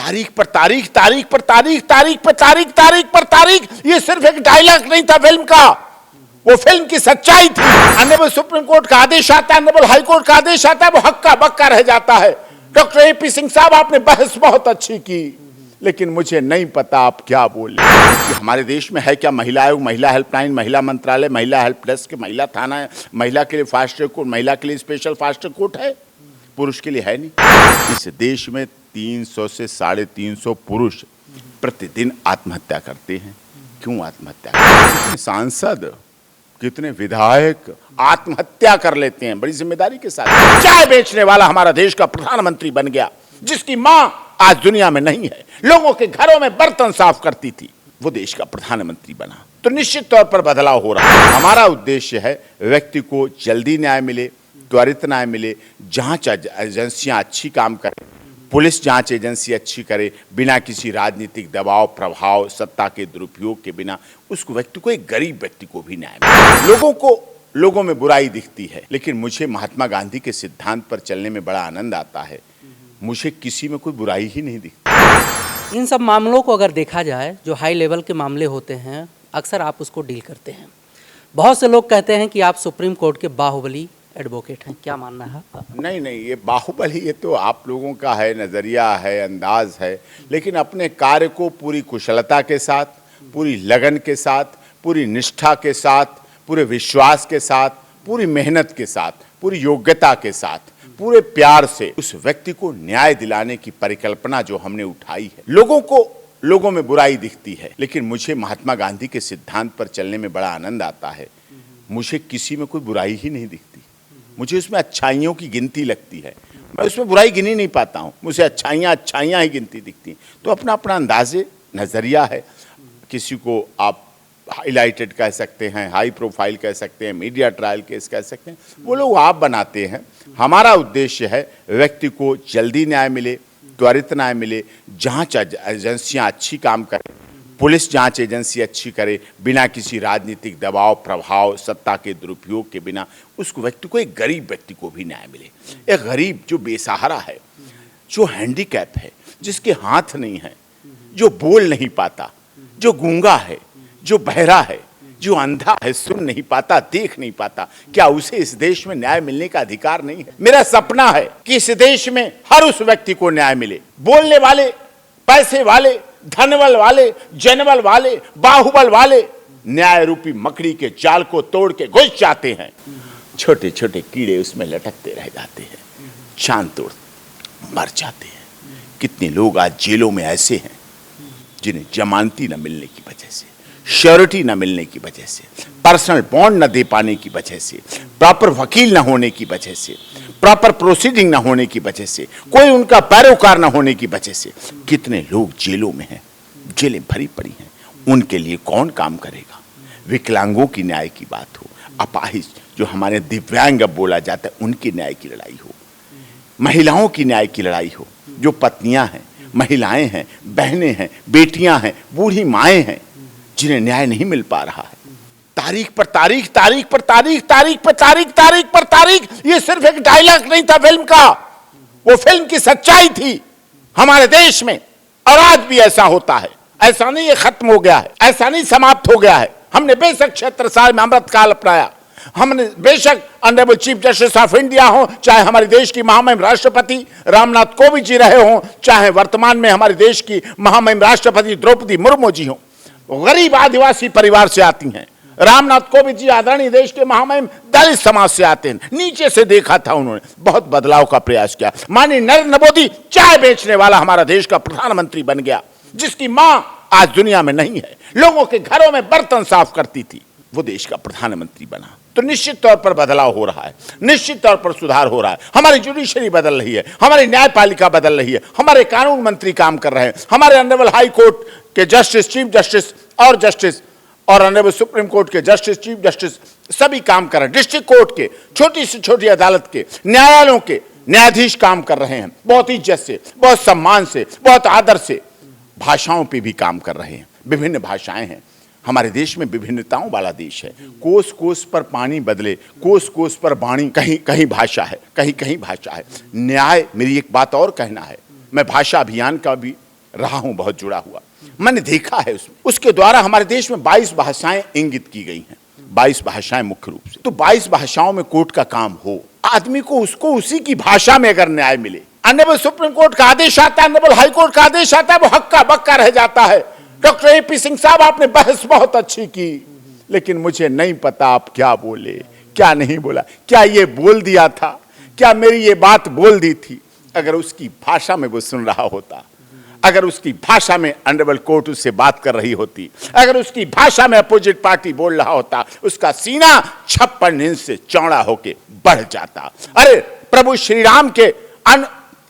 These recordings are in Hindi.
तारीख पर तारीख, तारीख पर तारीख, तारीख पर तारीख, तारीख पर तारीख। ये सिर्फ एक डायलॉग नहीं था फिल्म का, वो फिल्म की सच्चाई थी। ऑनरेबल सुप्रीम कोर्ट का आदेश आता है, ऑनरेबल हाई कोर्ट का आदेश आता है, वो हक्का बक्का रह जाता है। डॉक्टर एपी सिंह साहब, आपने बहस बहुत अच्छी की, लेकिन मुझे नहीं पता आप क्या बोले। कि हमारे देश में है क्या महिला आयोग, महिला हेल्पलाइन, महिला मंत्रालय, महिला हेल्प डेस्क, महिला थाना है, महिला के लिए फास्ट ट्रैक कोर्ट, महिला के लिए स्पेशल फास्ट ट्रैक कोर्ट है, पुरुष के लिए है नहीं। इस देश में 300 से 350 पुरुष प्रतिदिन आत्महत्या करते हैं। क्यों आत्महत्या करते हैं? कितने सांसद, कितने विधायक आत्महत्या कर लेते हैं बड़ी जिम्मेदारी के साथ। चाय बेचने वाला हमारा देश का प्रधानमंत्री बन गया, जिसकी मां आज दुनिया में नहीं है, लोगों के घरों में बर्तन साफ करती थी, वो देश का प्रधानमंत्री बना। तो निश्चित तौर पर बदलाव हो रहा है। हमारा उद्देश्य है व्यक्ति को जल्दी न्याय मिले, त्वरित न्याय मिले, जांच एजेंसियां अच्छी काम करें, पुलिस जांच एजेंसी अच्छी करे, बिना किसी राजनीतिक दबाव, प्रभाव, सत्ता के दुरुपयोग के बिना उस व्यक्ति को, एक गरीब व्यक्ति को भी न्याय मिले। लोगों में बुराई दिखती है, लेकिन मुझे महात्मा गांधी के सिद्धांत पर चलने में बड़ा आनंद आता है। मुझे किसी में कोई बुराई ही नहीं दिखती। इन सब मामलों को अगर देखा जाए, जो हाई लेवल के मामले होते हैं, अक्सर आप उसको डील करते हैं। बहुत से लोग कहते हैं कि आप सुप्रीम कोर्ट के बाहुबली एडवोकेट हैं, क्या मानना है? नहीं, ये बाहुबली, ये तो आप लोगों का है, नज़रिया है, अंदाज है, लेकिन अपने कार्य को पूरी कुशलता के साथ, पूरी लगन के साथ, पूरी निष्ठा के साथ, पूरे विश्वास के साथ, पूरी मेहनत के साथ, पूरी योग्यता के साथ, पूरे प्यार से उस व्यक्ति को न्याय दिलाने की परिकल्पना जो हमने उठाई है। लोगों में बुराई दिखती है, लेकिन मुझे महात्मा गांधी के सिद्धांत पर चलने में बड़ा आनंद आता है। मुझे किसी में कोई बुराई ही नहीं दिखती, मुझे उसमें अच्छाइयों की गिनती लगती है। मैं उसमें बुराई गिन ही नहीं पाता हूँ, मुझे अच्छाइयाँ ही गिनती दिखती हैं। तो अपना अपना अंदाजे, नज़रिया है। किसी को आप हाईलाइटेड कह सकते हैं, हाई प्रोफाइल कह सकते हैं, मीडिया ट्रायल केस कह सकते हैं, वो लोग आप बनाते हैं। हमारा उद्देश्य है व्यक्ति को जल्दी न्याय मिले, त्वरित न्याय मिले, जांच एजेंसियां अच्छी काम करें, पुलिस जांच एजेंसी अच्छी करे, बिना किसी राजनीतिक दबाव, प्रभाव, सत्ता के दुरुपयोग के बिना उस व्यक्ति को, एक गरीब व्यक्ति को भी न्याय मिले। एक गरीब जो बेसहारा है, जो हैंडीकैप है, जिसके हाथ नहीं है, जो बोल नहीं पाता, जो गूंगा है, जो बहरा है, जो अंधा है, सुन नहीं पाता, देख नहीं पाता, क्या उसे इस देश में न्याय मिलने का अधिकार नहीं है? मेरा सपना है कि इस देश में हर उस व्यक्ति को न्याय मिले। बोलने वाले, पैसे वाले, धनबल वाले, जनबल वाले, बाहुबल वाले न्याय रूपी मकड़ी के जाल को तोड़ के घुस जाते हैं। छोटे छोटे कीड़े उसमें लटकते रह जाते हैं, चांद तोड़ मर जाते हैं। कितने लोग आज जेलों में ऐसे हैं जिन्हें जमानती न मिलने की वजह से, श्योरिटी न मिलने की वजह से, पर्सनल बॉन्ड न दे पाने की वजह से, प्रॉपर वकील न होने की वजह से, प्रॉपर प्रोसीडिंग न होने की वजह से, कोई उनका पैरोकार न होने की वजह से कितने लोग जेलों में हैं, जेलें भरी पड़ी हैं। उनके लिए कौन काम करेगा? विकलांगों की न्याय की बात हो, अपाहिज जो हमारे दिव्यांग अब बोला जाता है, उनकी न्याय की लड़ाई हो, महिलाओं की न्याय की लड़ाई हो, जो पत्नियां हैं, महिलाएं हैं, बहनें हैं, बेटियां हैं, बूढ़ी माएँ हैं, जिन्हें न्याय नहीं मिल पा रहा है। तारीख पर तारीख, तारीख पर तारीख, तारीख पर तारीख, तारीख पर तारीख। ये सिर्फ एक डायलॉग नहीं था फिल्म का, वो फिल्म की सच्चाई थी हमारे देश में। और आज भी ऐसा होता है, ऐसा नहीं ये खत्म हो गया है, ऐसा नहीं समाप्त हो गया है। हमने बेशक 76 साल में अमृत काल अपनाया, हमने बेशक honourable chief justice of India हो, चाहे हमारे देश की महामहिम राष्ट्रपति रामनाथ कोविंद जी रहे हों, चाहे वर्तमान में हमारे देश की महामहिम राष्ट्रपति द्रौपदी मुर्मू जी हों, गरीब आदिवासी परिवार से आती हैं। रामनाथ कोविंद जी आदरणीय देश के महामहिम दलित समाज से आते हैं। नीचे से देखा था उन्होंने, बहुत बदलाव का प्रयास किया। माननीय नरेंद्र मोदी चाय बेचने वाला हमारा देश का प्रधानमंत्री बन गया, जिसकी मां आज दुनिया में नहीं है, लोगों के घरों में बर्तन साफ करती थी, वो देश का प्रधानमंत्री बना। तो निश्चित तौर पर बदलाव हो रहा है, निश्चित तौर पर सुधार हो रहा है। हमारी जुडिशरी बदल रही है, हमारी न्यायपालिका बदल रही है, हमारे कानून मंत्री काम कर रहे हैं, हमारे ऑनरेबल हाई कोर्ट के जस्टिस, चीफ जस्टिस और ऑनरेबल सुप्रीम कोर्ट के जस्टिस, चीफ जस्टिस सभी काम कर रहे हैं। डिस्ट्रिक्ट कोर्ट के, छोटी से छोटी अदालत के, न्यायालयों के न्यायाधीश काम कर रहे हैं, बहुत इज्जत से, बहुत सम्मान से, बहुत आदर से। भाषाओं पे भी काम कर रहे हैं, विभिन्न भाषाएं हैं। हमारे देश में विभिन्नताओं वाला देश है। कोस कोस पर पानी बदले, कोस कोस पर वाणी, कहीं कहीं भाषा है, कहीं कहीं भाषा है। न्याय, मेरी एक बात और कहना है, मैं भाषा अभियान का भी रहा हूं, बहुत जुड़ा हुआ, मैंने देखा है उसमें, उसके द्वारा हमारे देश में 22 भाषाएं इंगित की गई हैं, 22 भाषाएं मुख्य रूप से। तो 22 भाषाओं में कोर्ट का काम हो, आदमी को उसको उसी की भाषा में अगर न्याय मिले, ऑनरेबल सुप्रीम कोर्ट का आदेश आता है, ऑनरेबल हाई कोर्ट का आदेश आता है, वो हक्का बक्का रह जाता है। डॉक्टर एपी सिंह साहब, आपने बहस बहुत अच्छी की, लेकिन मुझे नहीं पता आप क्या बोले, क्या नहीं बोला, क्या ये बोल दिया था, क्या मेरी ये बात बोल दी थी। अगर उसकी भाषा में वो सुन रहा होता, अगर उसकी भाषा में ऑनरेबल कोर्ट उससे बात कर रही होती, अगर उसकी भाषा में अपोजिट पार्टी बोल रहा होता, उसका सीना 56 इंच से चौड़ा होके बढ़ जाता। अरे प्रभु श्री राम के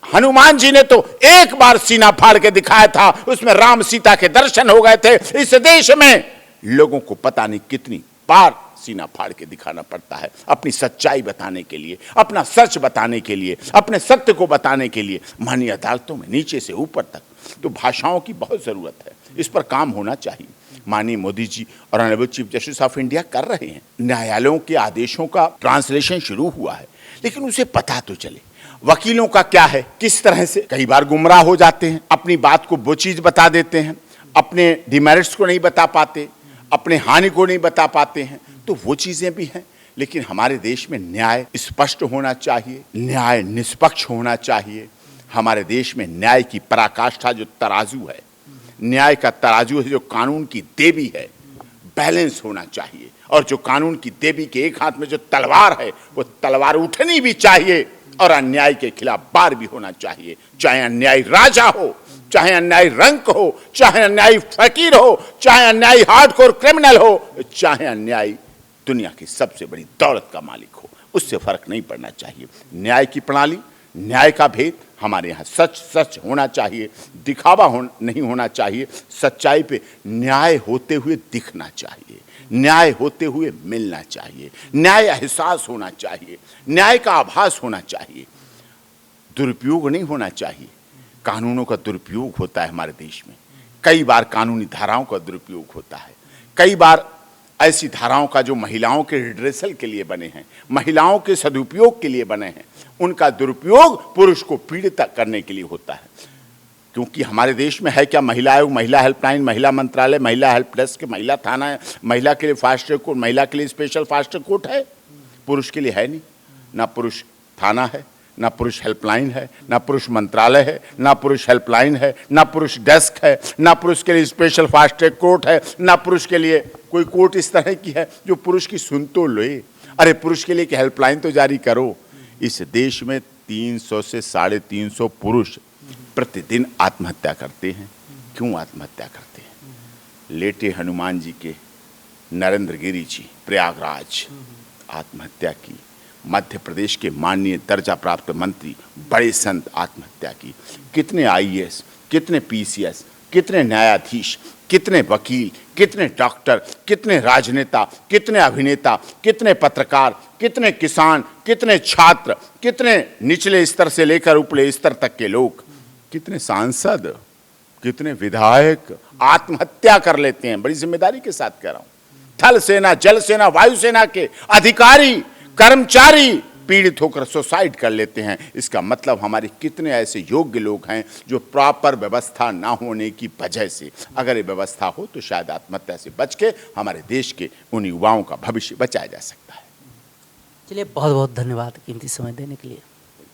हनुमान जी ने तो एक बार सीना फाड़ के दिखाया था, उसमें राम सीता के दर्शन हो गए थे। इस देश में लोगों को पता नहीं कितनी बार सीना फाड़ के दिखाना पड़ता है अपनी सच्चाई बताने के लिए, अपना सच बताने के लिए, अपने सत्य को बताने के लिए, माननीय अदालतों में नीचे से ऊपर तक। तो भाषाओं की बहुत जरूरत है, इस पर काम होना चाहिए। माननीय मोदी जी और honourable chief justice of India कर रहे हैं। न्यायालयों के आदेशों का ट्रांसलेशन शुरू हुआ है, लेकिन उसे पता तो चले वकीलों का क्या है, किस तरह से कई बार गुमराह हो जाते हैं, अपनी बात को वो चीज बता देते हैं, अपने डिमेरिट्स को नहीं बता पाते, अपने हानि को नहीं बता पाते हैं। तो वो चीजें भी हैं, लेकिन हमारे देश में न्याय स्पष्ट होना चाहिए, न्याय निष्पक्ष होना चाहिए। हमारे देश में न्याय की पराकाष्ठा जो तराजू है, न्याय का तराजू है, जो कानून की देवी है, बैलेंस होना चाहिए। और जो कानून की देवी के एक हाथ में जो तलवार है, वो तलवार उठनी भी चाहिए और अन्याय के खिलाफ बार भी होना चाहिए। चाहे अन्यायी राजा हो, चाहे अन्यायी रंक हो, चाहे अन्यायी फकीर हो, चाहे अन्यायी हार्डकोर क्रिमिनल हो, चाहे अन्यायी दुनिया की सबसे बड़ी दौलत का मालिक हो, उससे फर्क नहीं पड़ना चाहिए। न्याय की प्रणाली, न्याय का भेद हमारे यहाँ सच सच होना चाहिए, दिखावा नहीं होना चाहिए। सच्चाई पे न्याय होते हुए दिखना चाहिए, न्याय होते हुए मिलना चाहिए, न्याय एहसास होना चाहिए, न्याय का आभास होना चाहिए। दुरुपयोग नहीं होना चाहिए। कानूनों का दुरुपयोग होता है हमारे देश में, कई बार कानूनी धाराओं का दुरुपयोग होता है, कई बार ऐसी धाराओं का जो महिलाओं के रिड्रेसल के लिए बने हैं, महिलाओं के सदुपयोग के लिए बने हैं, उनका दुरुपयोग पुरुष को पीड़ित करने के लिए होता है। क्योंकि हमारे देश में है क्या, महिला आयोग, महिला हेल्पलाइन, महिला मंत्रालय, महिला हेल्प डेस्क, महिला थाना है, महिला के लिए फास्ट ट्रैक कोर्ट, महिला के लिए स्पेशल फास्ट ट्रैक कोर्ट है, पुरुष के लिए है नहीं। ना पुरुष थाना है, ना पुरुष हेल्पलाइन है, ना पुरुष मंत्रालय है, ना पुरुष हेल्पलाइन है, ना पुरुष डेस्क है, ना पुरुष के लिए स्पेशल फास्ट ट्रैक कोर्ट है, ना पुरुष के लिए कोई कोर्ट इस तरह की है जो पुरुष की सुन तो ले। अरे पुरुष के लिए कि हेल्पलाइन तो जारी करो। इस देश में 300 से 350 पुरुष प्रतिदिन आत्महत्या करते हैं। क्यों आत्महत्या करते हैं? लेटे हनुमान जी के नरेंद्र गिरी जी प्रयागराज आत्महत्या की, मध्य प्रदेश के माननीय दर्जा प्राप्त मंत्री बड़े संत आत्महत्या की, कितने आईएएस, कितने पीसीएस, कितने न्यायाधीश, कितने वकील, कितने डॉक्टर, कितने राजनेता, कितने अभिनेता, कितने पत्रकार, कितने किसान, कितने छात्र, कितने निचले स्तर से लेकर ऊपरे स्तर तक के लोग, कितने सांसद, कितने विधायक आत्महत्या कर लेते हैं। बड़ी जिम्मेदारी के साथ कह रहा हूं। थल सेना, जल सेना, वायु सेना के अधिकारी, कर्मचारी पीड़ित होकर सुसाइड कर लेते हैं। इसका मतलब हमारे कितने ऐसे योग्य लोग हैं जो प्रॉपर व्यवस्था ना होने की वजह से, अगर ये व्यवस्था हो तो शायद आत्महत्या से बच के हमारे देश के उन युवाओं का भविष्य बचाया जा सकता है। चलिए, बहुत बहुत धन्यवाद कीमती समय देने के लिए।